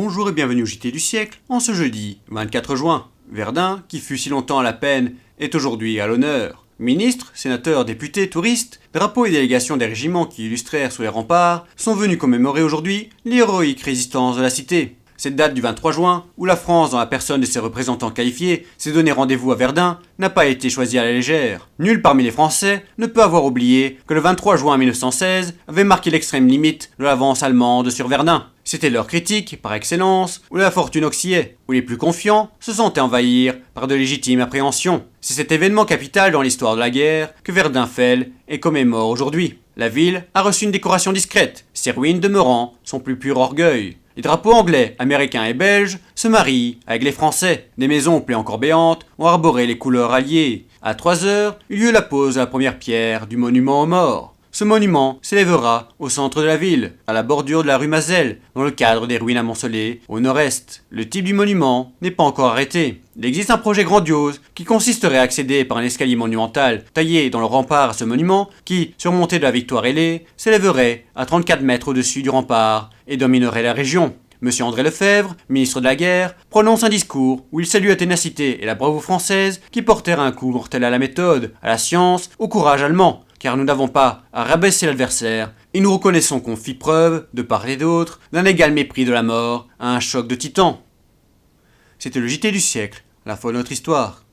Bonjour et bienvenue au JT du siècle. En ce jeudi 24 juin, Verdun, qui fut si longtemps à la peine, est aujourd'hui à l'honneur. Ministres, sénateurs, députés, touristes, drapeaux et délégations des régiments qui illustrèrent sous les remparts sont venus commémorer aujourd'hui l'héroïque résistance de la cité. Cette date du 23 juin, où la France, dans la personne de ses représentants qualifiés, s'est donné rendez-vous à Verdun, n'a pas été choisie à la légère. Nul parmi les Français ne peut avoir oublié que le 23 juin 1916 avait marqué l'extrême limite de l'avance allemande sur Verdun. C'était l'heure critique, par excellence, où la fortune oscillait, où les plus confiants se sentaient envahir par de légitimes appréhensions. C'est cet événement capital dans l'histoire de la guerre que Verdun fêle et commémore aujourd'hui. La ville a reçu une décoration discrète, ses ruines demeurant son plus pur orgueil. Les drapeaux anglais, américains et belges se marient avec les Français. Des maisons aux encore béantes ont arboré les couleurs alliées. À 3 heures, eut lieu la pose de la première pierre du monument aux morts. Ce monument s'élèvera au centre de la ville, à la bordure de la rue Mazel, dans le cadre des ruines amoncelées au nord-est. Le type du monument n'est pas encore arrêté. Il existe un projet grandiose qui consisterait à accéder par un escalier monumental taillé dans le rempart à ce monument qui, surmonté de la Victoire ailée, s'élèverait à 34 mètres au-dessus du rempart et dominerait la région. Monsieur André Lefebvre, ministre de la Guerre, prononce un discours où il salue la ténacité et la bravoure française qui portèrent un coup mortel à la méthode, à la science, au courage allemand. Car nous n'avons pas à rabaisser l'adversaire, et nous reconnaissons qu'on fit preuve, de part et d'autre, d'un égal mépris de la mort à un choc de titans. C'était le JT du siècle, la fois de notre histoire.